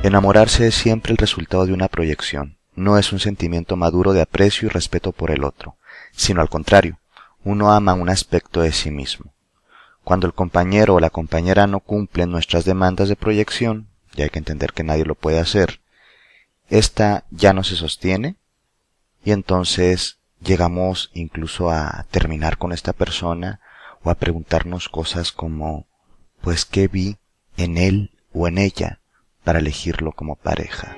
Enamorarse es siempre el resultado de una proyección, no es un sentimiento maduro de aprecio y respeto por el otro, sino al contrario, uno ama un aspecto de sí mismo. Cuando el compañero o la compañera no cumplen nuestras demandas de proyección, y hay que entender que nadie lo puede hacer, esta ya no se sostiene y entonces llegamos incluso a terminar con esta persona o a preguntarnos cosas como, pues, ¿qué vi en él o en ella para elegirlo como pareja?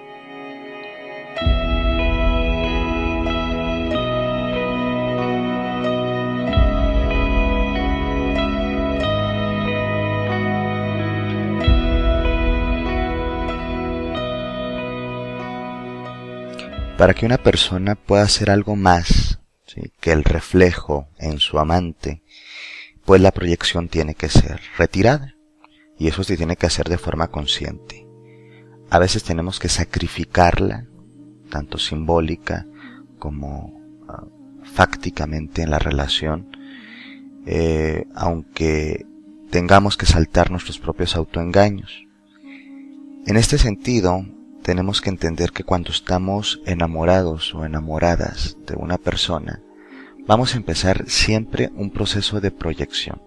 Para que una persona pueda ser algo más, ¿sí?, que el reflejo en su amante, pues la proyección tiene que ser retirada. Y eso se tiene que hacer de forma consciente. A veces tenemos que sacrificarla, tanto simbólica como fácticamente en la relación, aunque tengamos que saltar nuestros propios autoengaños. En este sentido, tenemos que entender que cuando estamos enamorados o enamoradas de una persona, vamos a empezar siempre un proceso de proyección.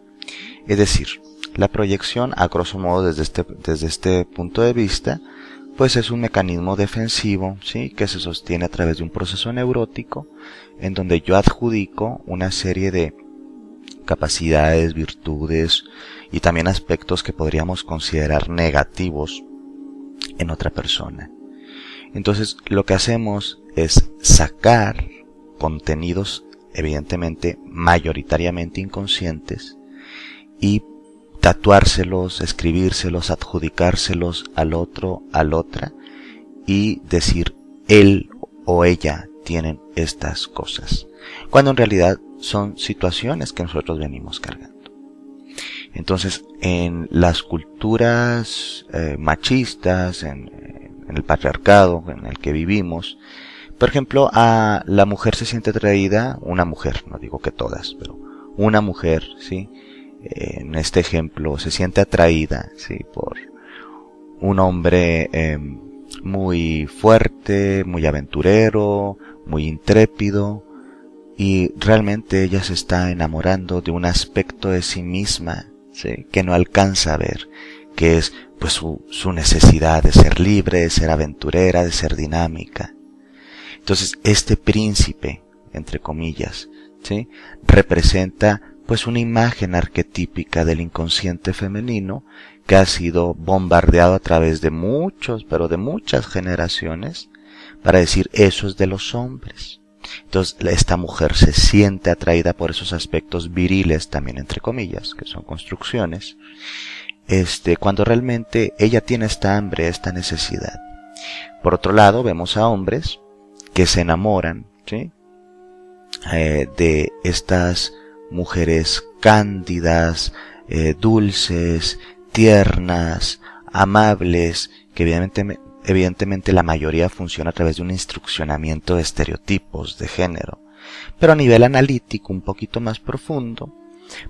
Es decir, la proyección, a grosso modo desde este punto de vista, pues es un mecanismo defensivo, ¿sí?, que se sostiene a través de un proceso neurótico, en donde yo adjudico una serie de capacidades, virtudes y también aspectos que podríamos considerar negativos en otra persona. Entonces, lo que hacemos es sacar contenidos, evidentemente, mayoritariamente inconscientes, y tatuárselos, escribírselos, adjudicárselos al otro, a la otra, y decir, él o ella tienen estas cosas, cuando en realidad son situaciones que nosotros venimos cargando. Entonces, en las culturas machistas, en el patriarcado en el que vivimos, por ejemplo, a la mujer se siente atraída, una mujer, no digo que todas, pero una mujer, ¿sí?, en este ejemplo, se siente atraída, ¿sí?, por un hombre muy fuerte, muy aventurero, muy intrépido, y realmente ella se está enamorando de un aspecto de sí misma, ¿sí?, que no alcanza a ver, que es pues su necesidad de ser libre, de ser aventurera, de ser dinámica. Entonces, este príncipe, entre comillas, ¿sí?, representa pues una imagen arquetípica del inconsciente femenino que ha sido bombardeado a través de muchas generaciones para decir eso es de los hombres. Entonces esta mujer se siente atraída por esos aspectos viriles, también entre comillas, que son construcciones, cuando realmente ella tiene esta hambre, esta necesidad. Por otro lado, vemos a hombres que se enamoran, ¿sí?, de estas mujeres cándidas, dulces, tiernas, amables, que evidentemente la mayoría funciona a través de un instruccionamiento de estereotipos de género. Pero a nivel analítico, un poquito más profundo,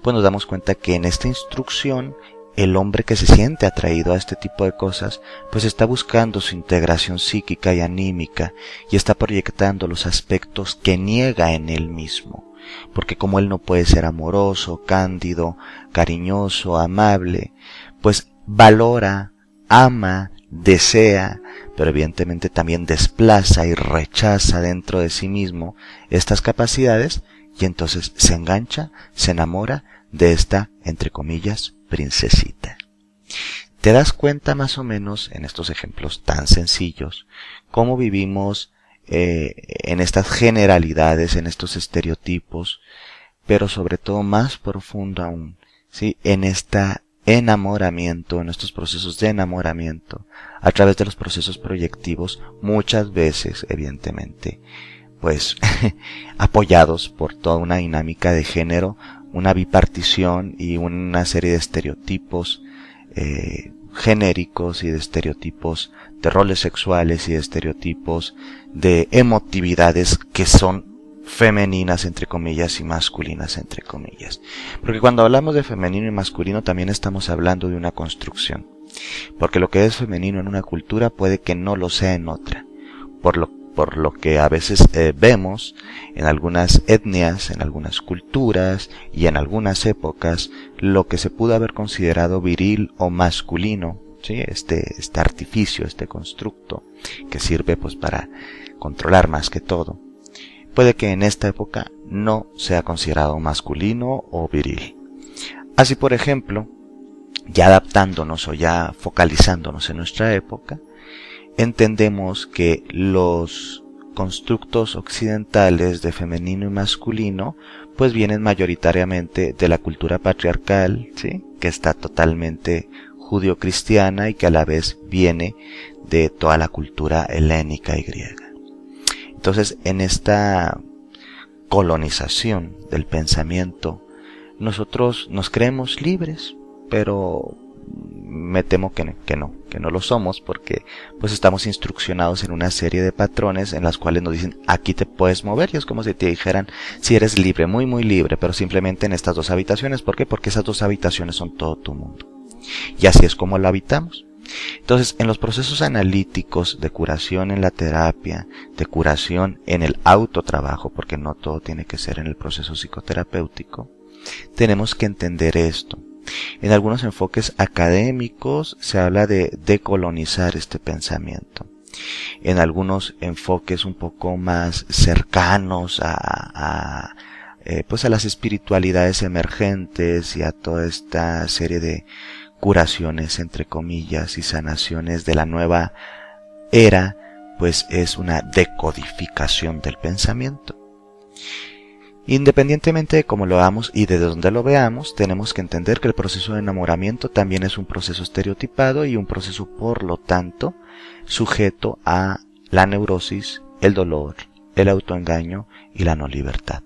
pues nos damos cuenta que en esta instrucción, el hombre que se siente atraído a este tipo de cosas, pues está buscando su integración psíquica y anímica, y está proyectando los aspectos que niega en él mismo. Porque como él no puede ser amoroso, cándido, cariñoso, amable, pues valora, ama, desea, pero evidentemente también desplaza y rechaza dentro de sí mismo estas capacidades, y entonces se engancha, se enamora de esta, entre comillas, princesita. ¿Te das cuenta más o menos en estos ejemplos tan sencillos cómo vivimos en estas generalidades, en estos estereotipos, pero sobre todo más profundo aún, ¿sí?, en este enamoramiento, en estos procesos de enamoramiento, a través de los procesos proyectivos, muchas veces, evidentemente, pues, apoyados por toda una dinámica de género, una bipartición y una serie de estereotipos genéricos y de estereotipos de roles sexuales y de estereotipos de emotividades que son femeninas entre comillas y masculinas entre comillas. Porque cuando hablamos de femenino y masculino también estamos hablando de una construcción. Porque lo que es femenino en una cultura puede que no lo sea en otra. Por lo que a veces vemos en algunas etnias, en algunas culturas y en algunas épocas, lo que se pudo haber considerado viril o masculino, ¿sí? Este artificio, este constructo que sirve pues para controlar más que todo, puede que en esta época no sea considerado masculino o viril. Así, por ejemplo, ya adaptándonos o ya focalizándonos en nuestra época, entendemos que los constructos occidentales de femenino y masculino pues vienen mayoritariamente de la cultura patriarcal, ¿sí? Que está totalmente judio-cristiana y que a la vez viene de toda la cultura helénica y griega. Entonces, en esta colonización del pensamiento, nosotros nos creemos libres, pero me temo que no lo somos, porque pues estamos instruccionados en una serie de patrones en las cuales nos dicen aquí te puedes mover, y es como si te dijeran si eres libre, muy muy libre, pero simplemente en estas 2 habitaciones. ¿Por qué? Porque esas 2 habitaciones son todo tu mundo, y así es como lo habitamos. Entonces, en los procesos analíticos de curación en la terapia, de curación en el autotrabajo, porque no todo tiene que ser en el proceso psicoterapéutico, tenemos que entender esto. En algunos enfoques académicos se habla de decolonizar este pensamiento. En algunos enfoques un poco más cercanos a las espiritualidades emergentes y a toda esta serie de curaciones, entre comillas, y sanaciones de la nueva era, pues es una decodificación del pensamiento. Independientemente de cómo lo hagamos y de dónde lo veamos, tenemos que entender que el proceso de enamoramiento también es un proceso estereotipado y un proceso, por lo tanto, sujeto a la neurosis, el dolor, el autoengaño y la no libertad.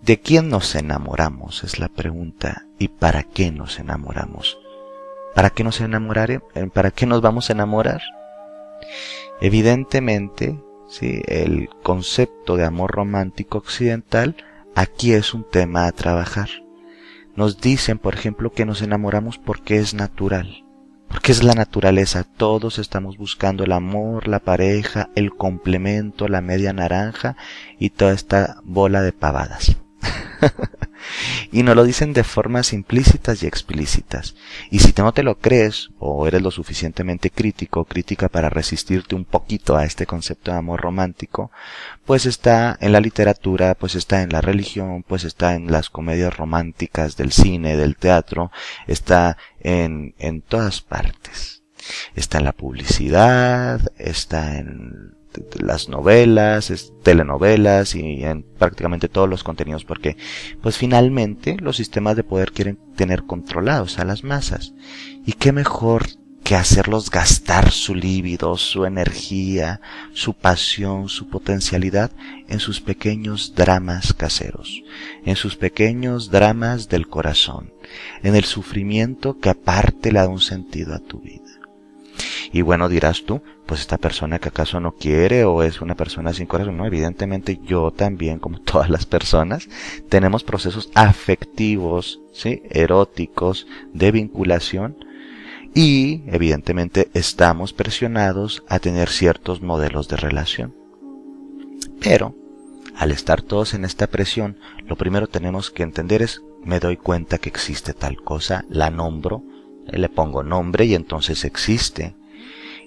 ¿De quién nos enamoramos? Es la pregunta. ¿Y para qué nos enamoramos? ¿Para qué nos enamoraremos? ¿Para qué nos vamos a enamorar? Evidentemente, sí, el concepto de amor romántico occidental aquí es un tema a trabajar. Nos dicen, por ejemplo, que nos enamoramos porque es natural, porque es la naturaleza. Todos estamos buscando el amor, la pareja, el complemento, la media naranja y toda esta bola de pavadas. Y nos lo dicen de formas implícitas y explícitas. Y si no te lo crees, o eres lo suficientemente crítico o crítica para resistirte un poquito a este concepto de amor romántico, pues está en la literatura, pues está en la religión, pues está en las comedias románticas del cine, del teatro, está en todas partes. Está en la publicidad, está en las novelas, telenovelas y en prácticamente todos los contenidos, porque pues finalmente los sistemas de poder quieren tener controlados a las masas, y qué mejor que hacerlos gastar su líbido, su energía, su pasión, su potencialidad en sus pequeños dramas caseros, en sus pequeños dramas del corazón, en el sufrimiento que aparte le da un sentido a tu vida. Y bueno, dirás tú, pues esta persona que acaso no quiere o es una persona sin corazón. No, evidentemente yo también, como todas las personas, tenemos procesos afectivos, ¿sí? Eróticos, de vinculación, y evidentemente estamos presionados a tener ciertos modelos de relación. Pero, al estar todos en esta presión, lo primero tenemos que entender es, me doy cuenta que existe tal cosa, la nombro, le pongo nombre y entonces existe.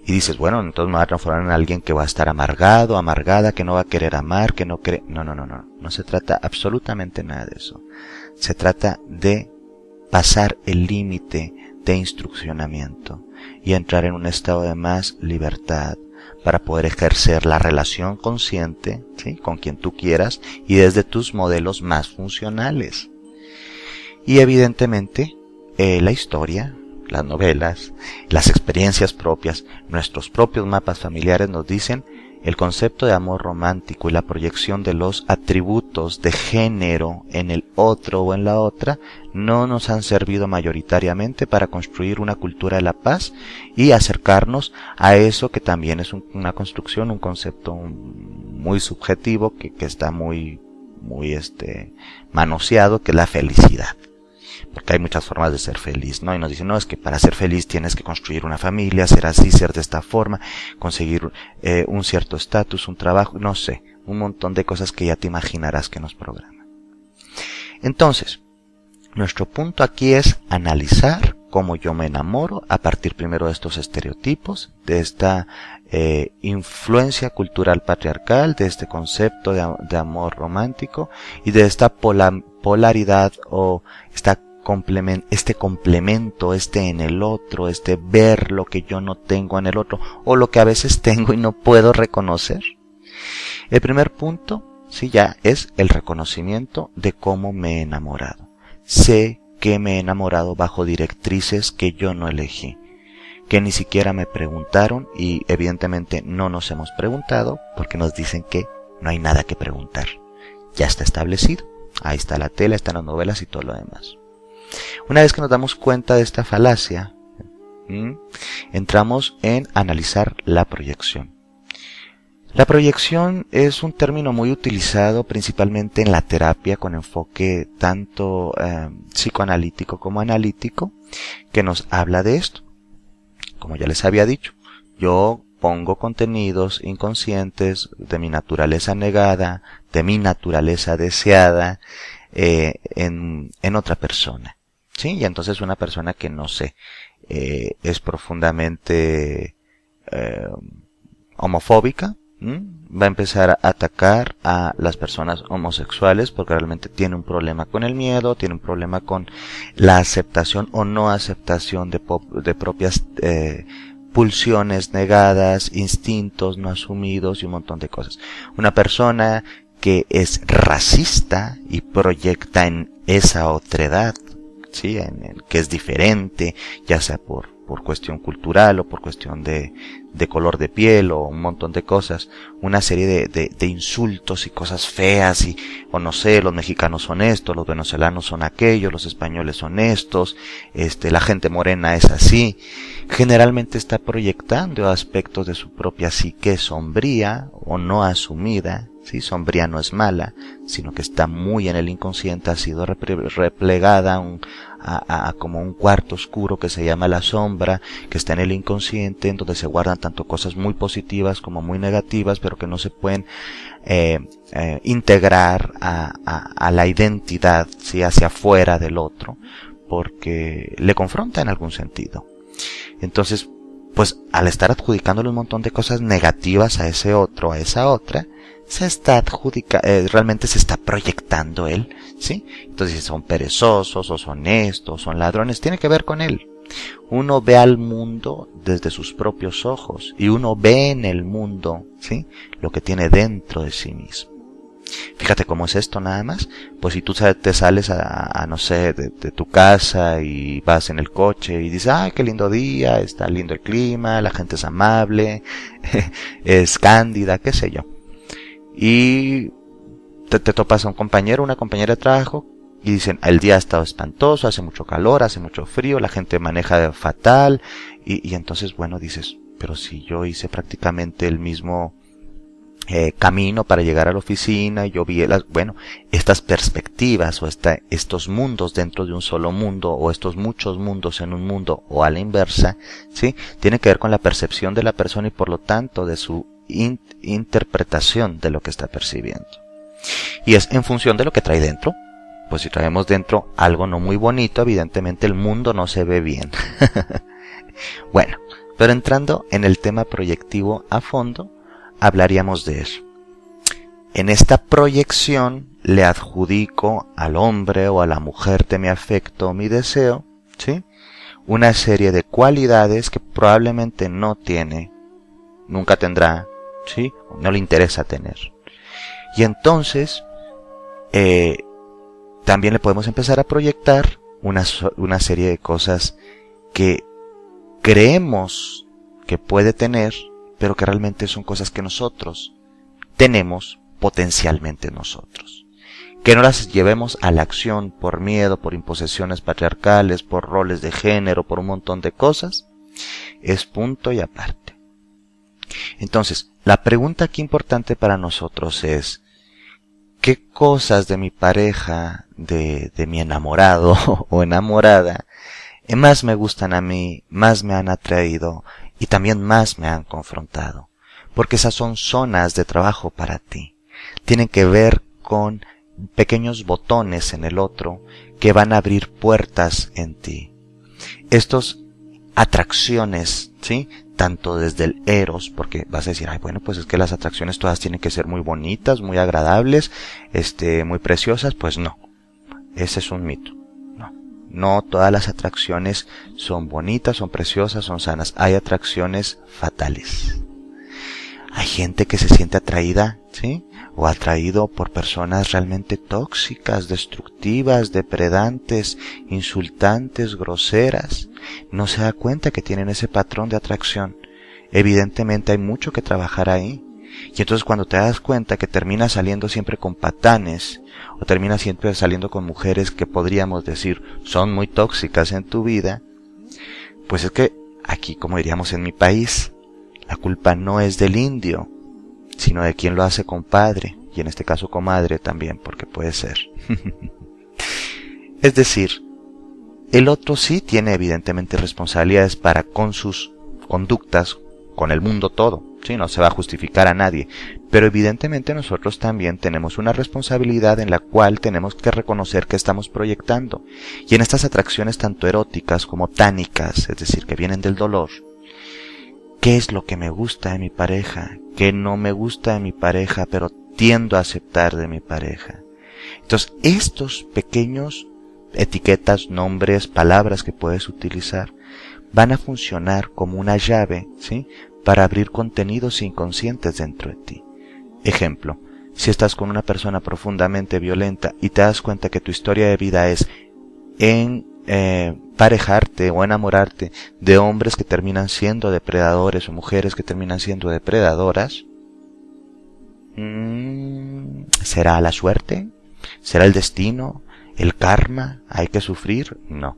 Y dices, bueno, entonces me va a transformar en alguien que va a estar amargado, amargada, que no va a querer amar, que no quiere... No se trata absolutamente nada de eso. Se trata de pasar el límite de instruccionamiento y entrar en un estado de más libertad para poder ejercer la relación consciente, ¿sí? Con quien tú quieras y desde tus modelos más funcionales. Y evidentemente, la historia, las novelas, las experiencias propias, nuestros propios mapas familiares nos dicen el concepto de amor romántico y la proyección de los atributos de género en el otro o en la otra no nos han servido mayoritariamente para construir una cultura de la paz y acercarnos a eso que también es una construcción, un concepto muy subjetivo que está muy manoseado, que es la felicidad. Porque hay muchas formas de ser feliz, ¿no? Y nos dicen, no, es que para ser feliz tienes que construir una familia, ser así, ser de esta forma, conseguir un cierto estatus, un trabajo, no sé, un montón de cosas que ya te imaginarás que nos programan. Entonces, nuestro punto aquí es analizar cómo yo me enamoro a partir primero de estos estereotipos, de esta influencia cultural patriarcal, de este concepto de amor romántico y de esta polaridad o este complemento, en el otro, ver lo que yo no tengo en el otro o lo que a veces tengo y no puedo reconocer. El primer punto, sí, ya es el reconocimiento de cómo me he enamorado. Sé que me he enamorado bajo directrices que yo no elegí, que ni siquiera me preguntaron y evidentemente no nos hemos preguntado porque nos dicen que no hay nada que preguntar. Ya está establecido. Ahí está la tele, están las novelas y todo lo demás. Una vez que nos damos cuenta de esta falacia, entramos en analizar la proyección. La proyección es un término muy utilizado principalmente en la terapia con enfoque tanto psicoanalítico como analítico, que nos habla de esto. Como ya les había dicho, yo pongo contenidos inconscientes de mi naturaleza negada, de mi naturaleza deseada, en otra persona. ¿Sí? Y entonces una persona que no sé, es profundamente homofóbica, va a empezar a atacar a las personas homosexuales porque realmente tiene un problema con el miedo, tiene un problema con la aceptación o no aceptación de propias pulsiones negadas, instintos no asumidos y un montón de cosas. Una persona que es racista y proyecta en esa otredad, ¿sí? Que es diferente, ya sea por cuestión cultural o por cuestión de color de piel o un montón de cosas, una serie de insultos y cosas feas o no sé, los mexicanos son estos, los venezolanos son aquellos, los españoles son estos, la gente morena es así. Generalmente está proyectando aspectos de su propia psique sombría o no asumida, ¿sí? Sombría no es mala, sino que está muy en el inconsciente, ha sido replegada a como un cuarto oscuro que se llama la sombra, que está en el inconsciente, en donde se guardan tanto cosas muy positivas como muy negativas, pero que no se pueden integrar a la identidad, ¿sí? Hacia afuera del otro, porque le confronta en algún sentido. Entonces, pues al estar adjudicándole un montón de cosas negativas a ese otro, a esa otra, se está realmente se está proyectando él, ¿sí? Entonces, si son perezosos, o son estos, o son ladrones, tiene que ver con él. Uno ve al mundo desde sus propios ojos, y uno ve en el mundo, ¿sí? Lo que tiene dentro de sí mismo. Fíjate cómo es esto nada más. Pues si tú te sales no sé, de tu casa y vas en el coche y dices, ay, qué lindo día, está lindo el clima, la gente es amable, es cándida, qué sé yo. Y te topas a un compañero, una compañera de trabajo y dicen, el día ha estado espantoso, hace mucho calor, hace mucho frío, la gente maneja fatal y entonces, bueno, dices, pero si yo hice prácticamente el mismo camino para llegar a la oficina, yo vi estas perspectivas o estos mundos dentro de un solo mundo o estos muchos mundos en un mundo o a la inversa, ¿sí? Tiene que ver con la percepción de la persona y por lo tanto de su interpretación de lo que está percibiendo. Y es en función de lo que trae dentro. Pues si traemos dentro algo no muy bonito, evidentemente el mundo no se ve bien. Bueno, pero entrando en el tema proyectivo a fondo, hablaríamos de eso. En esta proyección le adjudico al hombre o a la mujer de mi afecto o mi deseo, ¿sí? Una serie de cualidades que probablemente no tiene, nunca tendrá, ¿sí? No le interesa tener. Y entonces, también le podemos empezar a proyectar una serie de cosas que creemos que puede tener, pero que realmente son cosas que nosotros tenemos potencialmente nosotros. Que no las llevemos a la acción por miedo, por imposiciones patriarcales, por roles de género, por un montón de cosas, es punto y aparte. Entonces, la pregunta aquí importante para nosotros es, qué cosas de mi pareja, de mi enamorado o enamorada, más me gustan a mí, más me han atraído y también más me han confrontado. Porque esas son zonas de trabajo para ti. Tienen que ver con pequeños botones en el otro que van a abrir puertas en ti. Estos atracciones, ¿sí? Tanto desde el eros, porque vas a decir, ay, bueno, pues es que las atracciones todas tienen que ser muy bonitas, muy agradables, muy preciosas. Pues no, ese es un mito. No todas las atracciones son bonitas, son preciosas, son sanas. Hay atracciones fatales. Hay gente que se siente atraída, ¿sí? O atraído por personas realmente tóxicas, destructivas, depredantes, insultantes, groseras. No se da cuenta que tienen ese patrón de atracción. Evidentemente hay mucho que trabajar ahí. Y entonces cuando te das cuenta que terminas saliendo siempre con patanes, o terminas siempre saliendo con mujeres que podríamos decir son muy tóxicas en tu vida, pues es que aquí, como diríamos en mi país, la culpa no es del indio, sino de quien lo hace compadre, y en este caso comadre también, porque puede ser. Es decir, el otro sí tiene evidentemente responsabilidades para con sus conductas, con el mundo todo, sí, no se va a justificar a nadie, pero evidentemente nosotros también tenemos una responsabilidad en la cual tenemos que reconocer que estamos proyectando, y en estas atracciones tanto eróticas como tánicas, es decir, que vienen del dolor, ¿qué es lo que me gusta de mi pareja? ¿Qué no me gusta de mi pareja, pero tiendo a aceptar de mi pareja? Entonces, estos pequeños etiquetas, nombres, palabras que puedes utilizar, van a funcionar como una llave, ¿sí? Para abrir contenidos inconscientes dentro de ti. Ejemplo, si estás con una persona profundamente violenta y te das cuenta que tu historia de vida es parejarte o enamorarte de hombres que terminan siendo depredadores o mujeres que terminan siendo depredadoras, ¿será la suerte? ¿Será el destino? ¿El karma? ¿Hay que sufrir? No.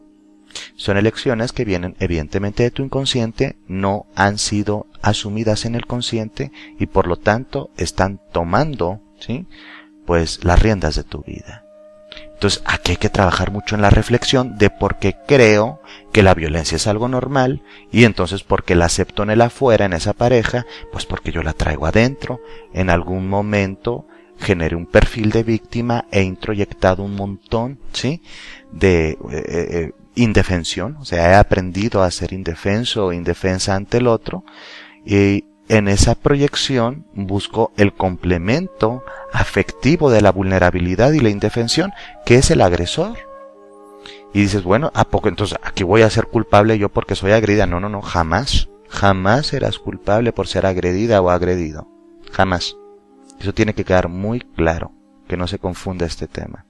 Son elecciones que vienen evidentemente de tu inconsciente, no han sido asumidas en el consciente y por lo tanto están tomando, ¿sí? Pues las riendas de tu vida. Entonces aquí hay que trabajar mucho en la reflexión de por qué creo que la violencia es algo normal y entonces por qué la acepto en el afuera, en esa pareja, pues porque yo la traigo adentro. En algún momento generé un perfil de víctima e introyectado un montón, ¿sí? De indefensión, o sea, he aprendido a ser indefenso o indefensa ante el otro y en esa proyección busco el complemento afectivo de la vulnerabilidad y la indefensión, que es el agresor. Y dices, bueno, ¿a poco entonces aquí voy a ser culpable yo porque soy agredida? No, jamás. Jamás serás culpable por ser agredida o agredido. Jamás. Eso tiene que quedar muy claro, que no se confunda este tema.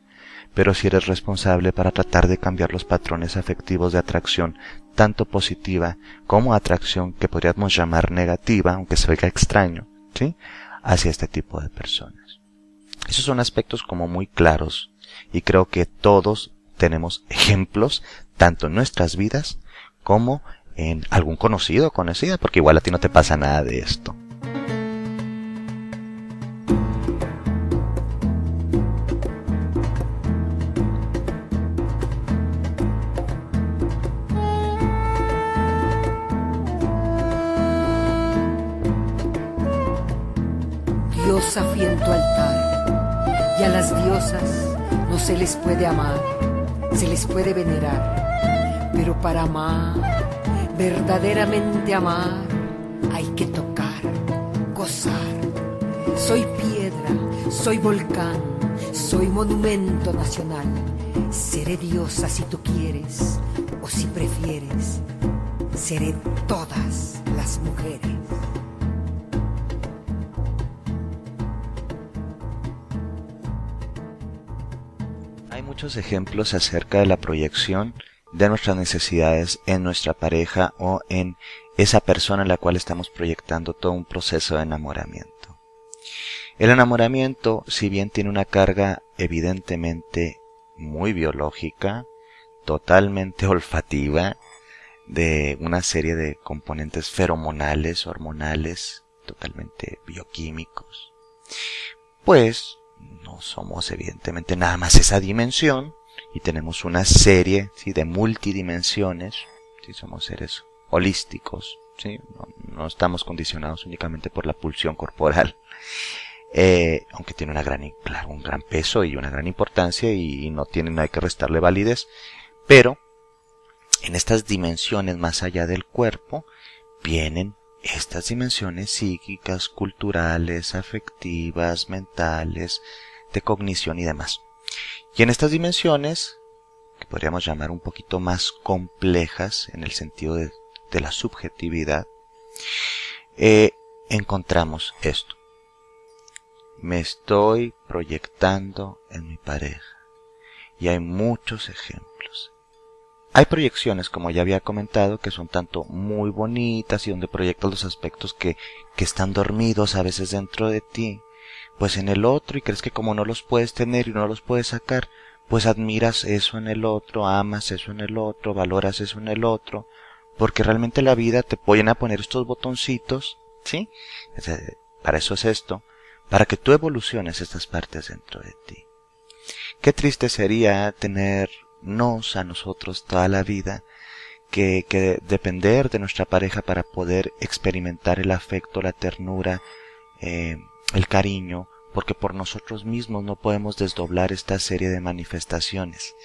Pero si eres responsable para tratar de cambiar los patrones afectivos de atracción, tanto positiva como atracción que podríamos llamar negativa, aunque se oiga extraño, ¿sí? Hacia este tipo de personas. Esos son aspectos como muy claros y creo que todos tenemos ejemplos, tanto en nuestras vidas como en algún conocido o conocida, porque igual a ti no te pasa nada de esto. Diosa fui en tu altar, y a las diosas no se les puede amar, se les puede venerar, pero para amar, verdaderamente amar, hay que tocar, gozar. Soy piedra, soy volcán, soy monumento nacional, seré diosa si tú quieres, o si prefieres, seré todas las mujeres. Hay muchos ejemplos acerca de la proyección de nuestras necesidades en nuestra pareja o en esa persona en la cual estamos proyectando todo un proceso de enamoramiento. El enamoramiento, si bien tiene una carga evidentemente muy biológica, totalmente olfativa, de una serie de componentes feromonales, hormonales, totalmente bioquímicos, pues No somos evidentemente nada más esa dimensión y tenemos una serie, ¿sí?, de multidimensiones. ¿Sí? Somos seres holísticos, ¿sí? No estamos condicionados únicamente por la pulsión corporal. Aunque tiene claro, un gran peso y una gran importancia y no hay que restarle validez, pero en estas dimensiones más allá del cuerpo vienen estas dimensiones psíquicas, culturales, afectivas, mentales, de cognición y demás. Y en estas dimensiones, que podríamos llamar un poquito más complejas en el sentido de la subjetividad, encontramos esto. Me estoy proyectando en mi pareja. Y hay muchos ejemplos. Hay proyecciones, como ya había comentado, que son tanto muy bonitas y donde proyectas los aspectos que están dormidos a veces dentro de ti, pues en el otro, y crees que como no los puedes tener y no los puedes sacar, pues admiras eso en el otro, amas eso en el otro, valoras eso en el otro, porque realmente la vida te pone a poner estos botoncitos, ¿sí? Para eso es esto, para que tú evoluciones estas partes dentro de ti. Qué triste sería tenernos a nosotros toda la vida que depender de nuestra pareja para poder experimentar el afecto, la ternura, el cariño, porque por nosotros mismos no podemos desdoblar esta serie de manifestaciones.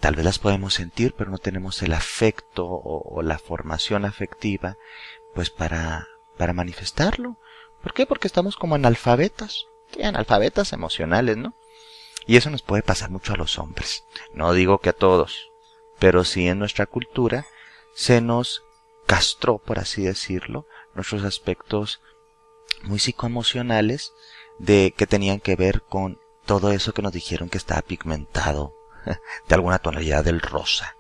Tal vez las podemos sentir, pero no tenemos el afecto o la formación afectiva, pues para manifestarlo. ¿Por qué? Porque estamos como analfabetas, sí, analfabetas emocionales, ¿no? Y eso nos puede pasar mucho a los hombres. No digo que a todos, pero sí en nuestra cultura se nos castró, por así decirlo, nuestros aspectos muy psicoemocionales que tenían que ver con todo eso que nos dijeron que estaba pigmentado de alguna tonalidad del rosa.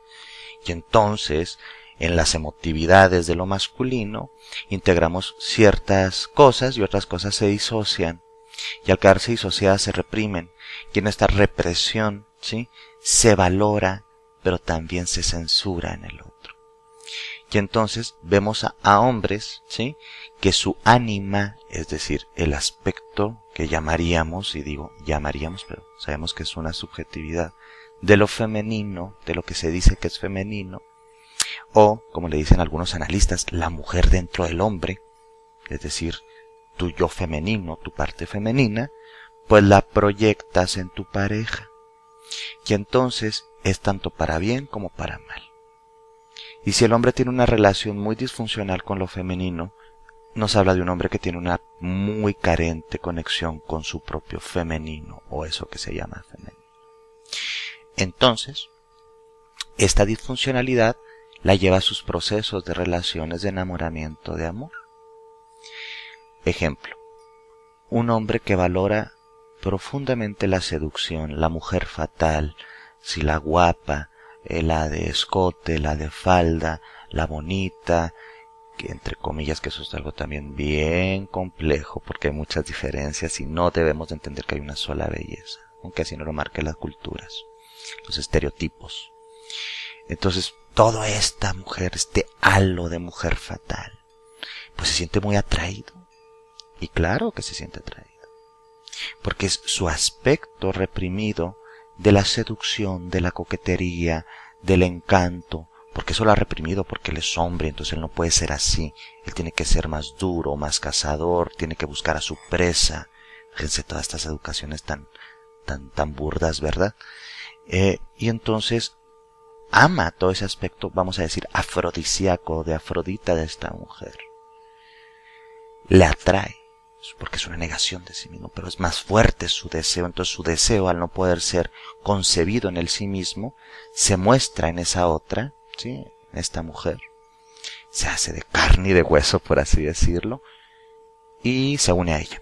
Y entonces, en las emotividades de lo masculino, integramos ciertas cosas y otras cosas se disocian. Y al quedarse disociadas se reprimen. Y en esta represión, ¿sí?, se valora, pero también se censura en el otro. Y entonces vemos a hombres, ¿sí?, que su ánima, es decir, el aspecto que llamaríamos, y digo llamaríamos, pero sabemos que es una subjetividad, de lo femenino, de lo que se dice que es femenino, o, como le dicen algunos analistas, la mujer dentro del hombre, es decir, tu yo femenino, tu parte femenina, pues la proyectas en tu pareja. Y entonces es tanto para bien como para mal. Y si el hombre tiene una relación muy disfuncional con lo femenino, nos habla de un hombre que tiene una muy carente conexión con su propio femenino, o eso que se llama femenino. Entonces, esta disfuncionalidad la lleva a sus procesos de relaciones de enamoramiento, de amor. Ejemplo, un hombre que valora profundamente la seducción, la mujer fatal, si la guapa, la de escote, la de falda, la bonita, que entre comillas que eso es algo también bien complejo porque hay muchas diferencias y no debemos de entender que hay una sola belleza, aunque así no lo marquen las culturas, los estereotipos. Entonces, toda esta mujer, este halo de mujer fatal, pues se siente muy atraído. Y claro que se siente atraído. Porque es su aspecto reprimido de la seducción, de la coquetería, del encanto. Porque eso lo ha reprimido porque él es hombre, entonces él no puede ser así. Él tiene que ser más duro, más cazador, tiene que buscar a su presa. Fíjense todas estas educaciones tan burdas, ¿verdad? Y entonces ama todo ese aspecto, vamos a decir, afrodisíaco, de Afrodita de esta mujer. Le atrae, porque es una negación de sí mismo, pero es más fuerte su deseo. Entonces su deseo, al no poder ser concebido en el sí mismo, se muestra en esa otra, ¿sí?, en esta mujer. Se hace de carne y de hueso, por así decirlo, y se une a ella.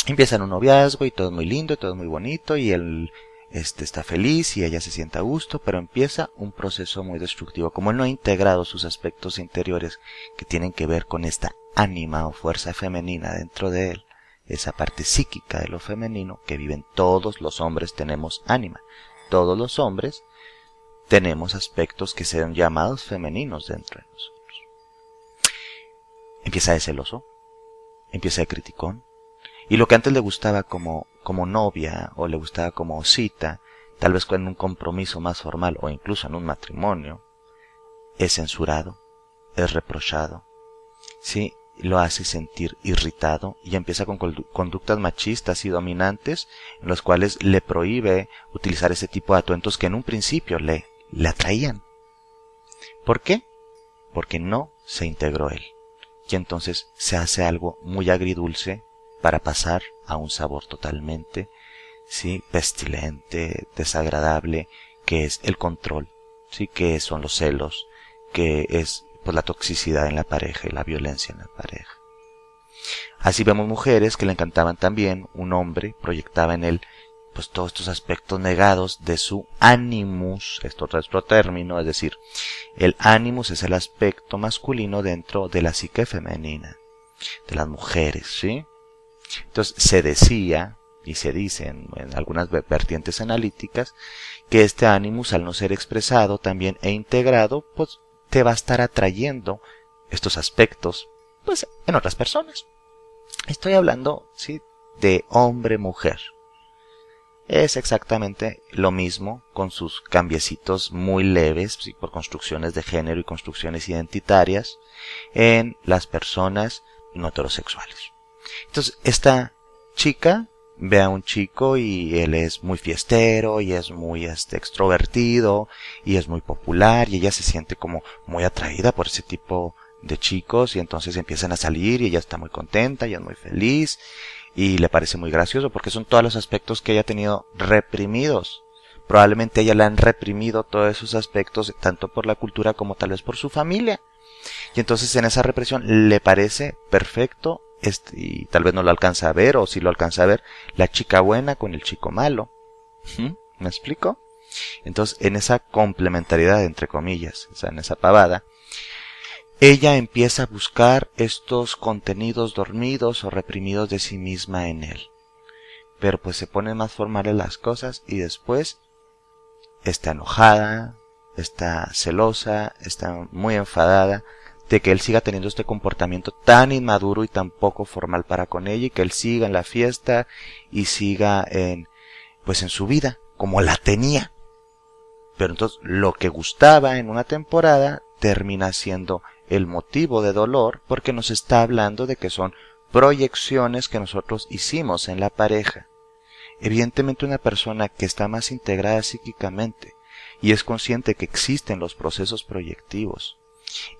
Empiezan un noviazgo y todo es muy lindo, y todo es muy bonito, y él está feliz y ella se siente a gusto, pero empieza un proceso muy destructivo. Como él no ha integrado sus aspectos interiores que tienen que ver con esta ánima o fuerza femenina dentro de él, esa parte psíquica de lo femenino que viven todos los hombres, tenemos ánima. Todos los hombres tenemos aspectos que sean llamados femeninos dentro de nosotros. Empieza de celoso, empieza de criticón, y lo que antes le gustaba como como novia o le gustaba como cita, tal vez en un compromiso más formal o incluso en un matrimonio, es censurado, es reprochado, ¿sí? Lo hace sentir irritado y empieza con conductas machistas y dominantes en los cuales le prohíbe utilizar ese tipo de atuendos que en un principio le atraían. ¿Por qué? Porque no se integró él. Y entonces se hace algo muy agridulce para pasar a un sabor totalmente, ¿sí?, pestilente, desagradable, que es el control, ¿sí?, que son los celos, que es pues la toxicidad en la pareja y la violencia en la pareja. Así vemos mujeres que le encantaban también un hombre, proyectaba en él pues todos estos aspectos negados de su animus, esto es otro término, es decir, el animus es el aspecto masculino dentro de la psique femenina, de las mujeres, ¿sí? Entonces se decía, y se dice en algunas vertientes analíticas, que este animus, al no ser expresado también e integrado, pues te va a estar atrayendo estos aspectos, pues, en otras personas. Estoy hablando, ¿sí?, de hombre-mujer. Es exactamente lo mismo con sus cambiecitos muy leves, ¿sí?, por construcciones de género y construcciones identitarias en las personas no heterosexuales. Entonces, esta chica ve a un chico y él es muy fiestero y es muy extrovertido y es muy popular y ella se siente como muy atraída por ese tipo de chicos y entonces empiezan a salir y ella está muy contenta y es muy feliz y le parece muy gracioso porque son todos los aspectos que ella ha tenido reprimidos. Probablemente ella le han reprimido todos esos aspectos tanto por la cultura como tal vez por su familia. Y entonces en esa represión le parece perfecto y tal vez no lo alcanza a ver, o si lo alcanza a ver, la chica buena con el chico malo. ¿Me explico? Entonces, en esa complementariedad, entre comillas, o sea, en esa pavada, ella empieza a buscar estos contenidos dormidos o reprimidos de sí misma en él. Pero pues se ponen más formales las cosas y después está enojada, está celosa, está muy enfadada de que él siga teniendo este comportamiento tan inmaduro y tan poco formal para con ella y que él siga en la fiesta y siga en su vida como la tenía. Pero entonces lo que gustaba en una temporada termina siendo el motivo de dolor porque nos está hablando de que son proyecciones que nosotros hicimos en la pareja. Evidentemente una persona que está más integrada psíquicamente y es consciente que existen los procesos proyectivos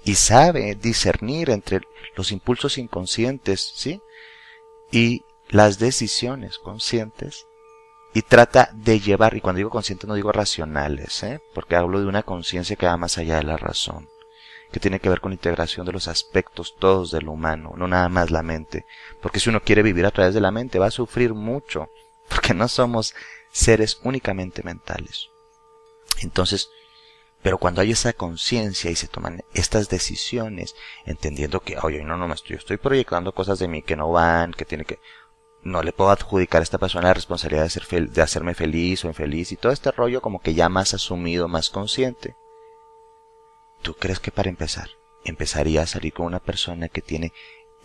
y sabe discernir entre los impulsos inconscientes, ¿sí?, y las decisiones conscientes, y trata de llevar, y cuando digo conscientes no digo racionales, porque hablo de una conciencia que va más allá de la razón, que tiene que ver con la integración de los aspectos todos del humano, no nada más la mente, porque si uno quiere vivir a través de la mente va a sufrir mucho, porque no somos seres únicamente mentales. Entonces, pero cuando hay esa conciencia y se toman estas decisiones, entendiendo que, oye, yo estoy proyectando cosas de mí que no van, no le puedo adjudicar a esta persona la responsabilidad de hacerme feliz o infeliz y todo este rollo como que ya más asumido, más consciente. ¿Tú crees que para empezar, empezaría a salir con una persona que tiene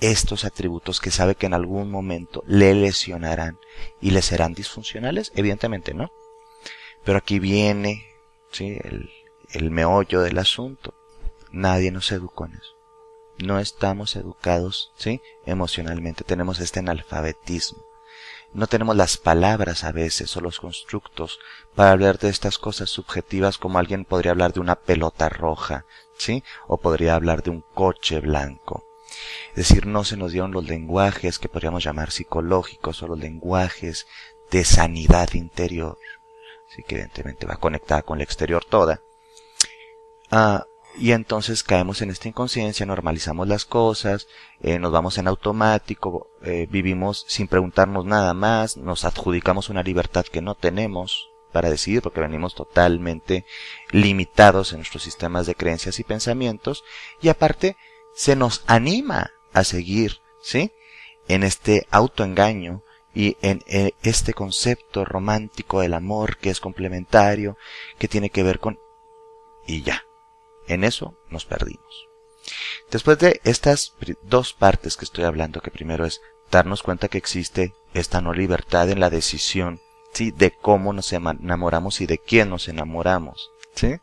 estos atributos que sabe que en algún momento le lesionarán y le serán disfuncionales? Evidentemente no. Pero aquí viene, ¿sí?, el meollo del asunto. Nadie nos educó en eso. No estamos educados, ¿sí?, emocionalmente. Tenemos este analfabetismo. No tenemos las palabras a veces o los constructos para hablar de estas cosas subjetivas como alguien podría hablar de una pelota roja, ¿sí?, o podría hablar de un coche blanco. Es decir, no se nos dieron los lenguajes que podríamos llamar psicológicos o los lenguajes de sanidad interior, sí, que evidentemente va conectada con el exterior toda. Y entonces caemos en esta inconsciencia, normalizamos las cosas, nos vamos en automático, vivimos sin preguntarnos nada más, nos adjudicamos una libertad que no tenemos para decidir porque venimos totalmente limitados en nuestros sistemas de creencias y pensamientos, y aparte se nos anima a seguir, ¿sí?, en este autoengaño y en este concepto romántico del amor que es complementario, que tiene que ver con... y ya. En eso nos perdimos. Después de estas dos partes que estoy hablando, que primero es darnos cuenta que existe esta no libertad en la decisión, ¿sí?, de cómo nos enamoramos y de quién nos enamoramos, ¿sí?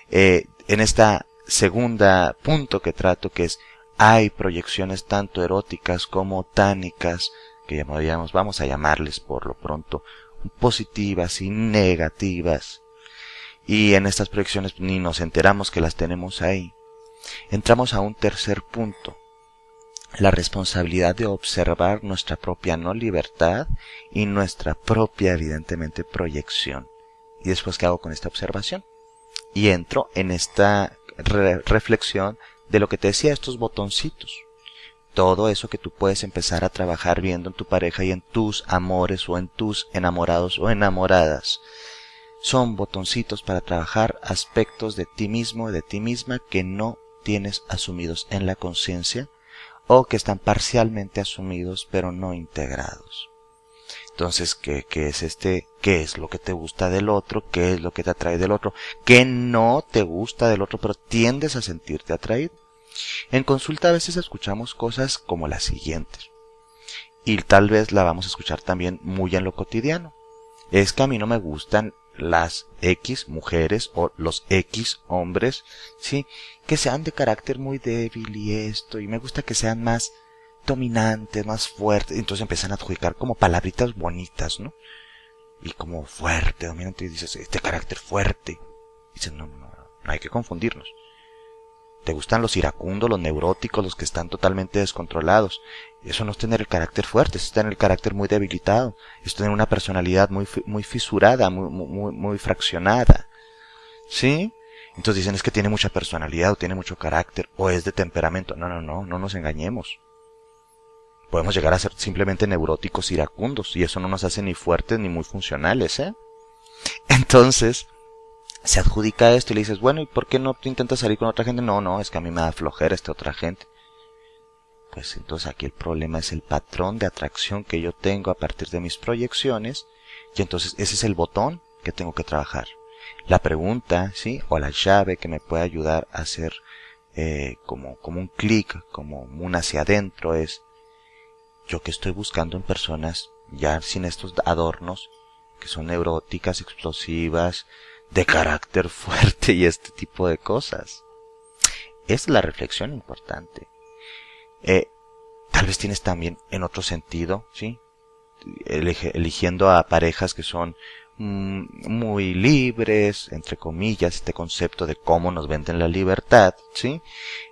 En esta segunda punto que trato, que es, hay proyecciones tanto eróticas como tánicas, que vamos a llamarles por lo pronto positivas y negativas, y en estas proyecciones ni nos enteramos que las tenemos ahí. Entramos a un tercer punto, la responsabilidad de observar nuestra propia no libertad y nuestra propia, evidentemente, proyección. ¿Y después qué hago con esta observación? Y entro en esta reflexión de lo que te decía, estos botoncitos. Todo eso que tú puedes empezar a trabajar viendo en tu pareja y en tus amores o en tus enamorados o enamoradas. Son botoncitos para trabajar aspectos de ti mismo, de ti misma, que no tienes asumidos en la conciencia o que están parcialmente asumidos pero no integrados. Entonces, ¿qué es lo que te gusta del otro? ¿Qué es lo que te atrae del otro? ¿Qué no te gusta del otro pero tiendes a sentirte atraído? En consulta a veces escuchamos cosas como las siguientes, y tal vez la vamos a escuchar también muy en lo cotidiano. Es que a mí no me gustan las X mujeres o los X hombres, sí, que sean de carácter muy débil y me gusta que sean más dominantes, más fuertes. Entonces empiezan a adjudicar como palabritas bonitas, ¿no? Y como fuerte, dominante, y dices, este carácter fuerte. Y dices, no hay que confundirnos. Te gustan los iracundos, los neuróticos, los que están totalmente descontrolados. Eso no es tener el carácter fuerte, eso es tener el carácter muy debilitado. Es tener una personalidad muy fisurada, muy fraccionada. ¿Sí? Entonces dicen, es que tiene mucha personalidad, o tiene mucho carácter, o es de temperamento. No nos engañemos. Podemos llegar a ser simplemente neuróticos iracundos, y eso no nos hace ni fuertes ni muy funcionales, ¿eh? Entonces, se adjudica esto y le dices, bueno, ¿y por qué no tú intentas salir con otra gente? No, es que a mí me da flojera esta otra gente. Pues entonces aquí el problema es el patrón de atracción que yo tengo a partir de mis proyecciones, y entonces ese es el botón que tengo que trabajar. La pregunta, ¿sí?, o la llave que me puede ayudar a hacer como un clic, como un hacia adentro, es yo que estoy buscando en personas, ya sin estos adornos, que son neuróticas, explosivas, de carácter fuerte y este tipo de cosas. Es la reflexión importante. Tal vez tienes también en otro sentido, ¿sí?, eligiendo a parejas que son muy libres, entre comillas, este concepto de cómo nos venden la libertad, ¿sí?,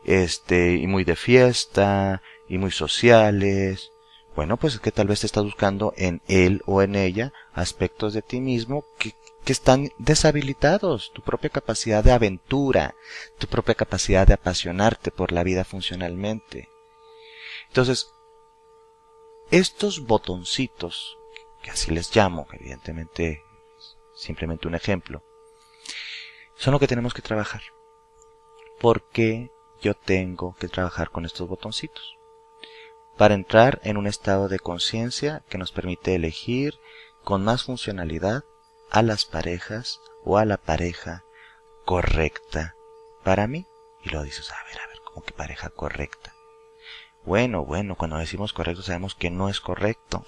y muy de fiesta, y muy sociales. Bueno, pues es que tal vez te estás buscando en él o en ella aspectos de ti mismo que están deshabilitados, tu propia capacidad de aventura, tu propia capacidad de apasionarte por la vida funcionalmente. Entonces, estos botoncitos, que así les llamo, evidentemente simplemente un ejemplo, son lo que tenemos que trabajar. ¿Por qué yo tengo que trabajar con estos botoncitos? Para entrar en un estado de conciencia que nos permite elegir con más funcionalidad a las parejas o a la pareja correcta para mí. Y lo dices, a ver, ¿cómo que pareja correcta? Bueno, cuando decimos correcto sabemos que no es correcto,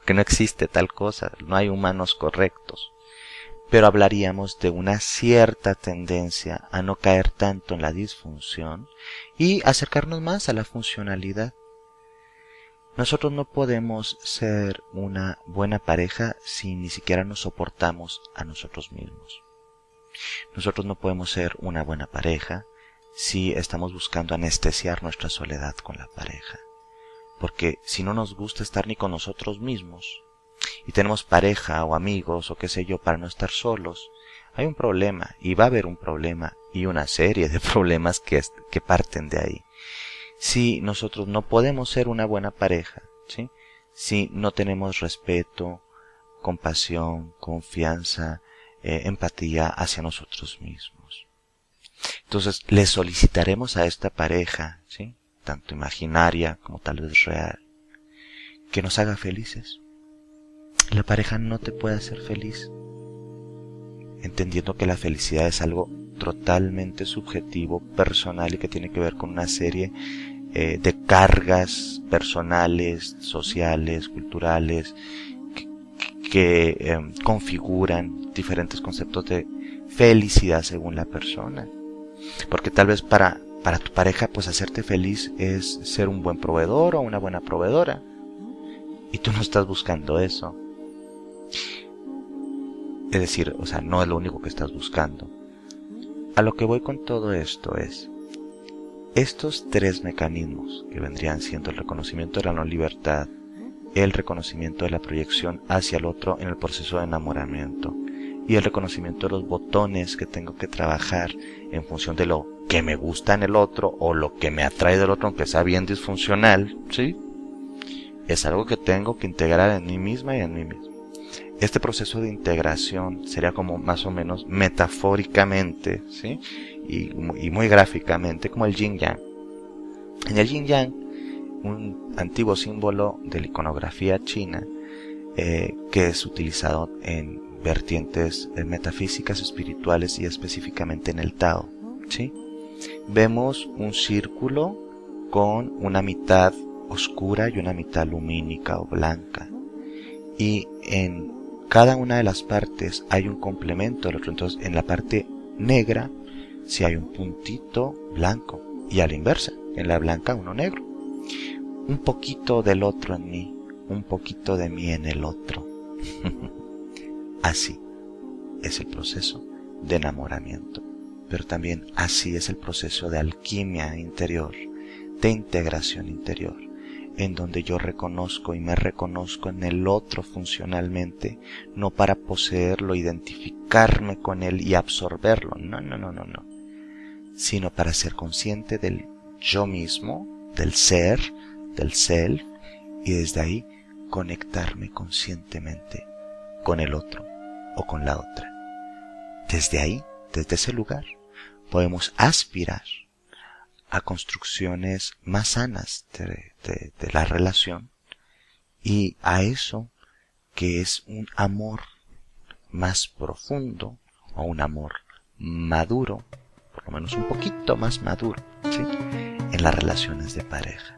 que no existe tal cosa, no hay humanos correctos. Pero hablaríamos de una cierta tendencia a no caer tanto en la disfunción y acercarnos más a la funcionalidad. Nosotros no podemos ser una buena pareja si ni siquiera nos soportamos a nosotros mismos. Nosotros no podemos ser una buena pareja si estamos buscando anestesiar nuestra soledad con la pareja. Porque si no nos gusta estar ni con nosotros mismos y tenemos pareja o amigos o qué sé yo para no estar solos, hay un problema, y va a haber un problema y una serie de problemas que parten de ahí. Si nosotros no podemos ser una buena pareja, ¿sí?, si no tenemos respeto, compasión, confianza, empatía hacia nosotros mismos. Entonces le solicitaremos a esta pareja, ¿sí?, tanto imaginaria como tal vez real, que nos haga felices. La pareja no te puede hacer feliz, entendiendo que la felicidad es algo totalmente subjetivo, personal, y que tiene que ver con una serie de cargas personales, sociales, culturales, que configuran diferentes conceptos de felicidad según la persona. Porque tal vez para tu pareja, pues hacerte feliz es ser un buen proveedor o una buena proveedora. Y tú no estás buscando eso. Es decir, o sea, no es lo único que estás buscando. A lo que voy con todo esto es, estos tres mecanismos que vendrían siendo el reconocimiento de la no libertad, el reconocimiento de la proyección hacia el otro en el proceso de enamoramiento y el reconocimiento de los botones que tengo que trabajar en función de lo que me gusta en el otro o lo que me atrae del otro, aunque sea bien disfuncional, ¿sí? Es algo que tengo que integrar en mí misma y en mí mismo. Este proceso de integración sería como más o menos metafóricamente, ¿sí? Y muy gráficamente como el yin yang. En el yin yang, un antiguo símbolo de la iconografía china que es utilizado en vertientes metafísicas, espirituales y específicamente en el Tao, ¿sí? Vemos un círculo con una mitad oscura y una mitad lumínica o blanca, y en cada una de las partes hay un complemento del otro. Entonces en la parte negra si hay un puntito blanco y a la inversa, en la blanca uno negro. Un poquito del otro en mí, un poquito de mí en el otro. Así es el proceso de enamoramiento, pero también así es el proceso de alquimia interior, de integración interior, en donde yo reconozco y me reconozco en el otro funcionalmente, no para poseerlo, identificarme con él y absorberlo, no, sino para ser consciente del yo mismo, del ser, del self, y desde ahí conectarme conscientemente con el otro o con la otra. Desde ahí, desde ese lugar, podemos aspirar a construcciones más sanas de la relación y a eso que es un amor más profundo o un amor maduro, por lo menos un poquito más maduro, ¿sí? En las relaciones de pareja.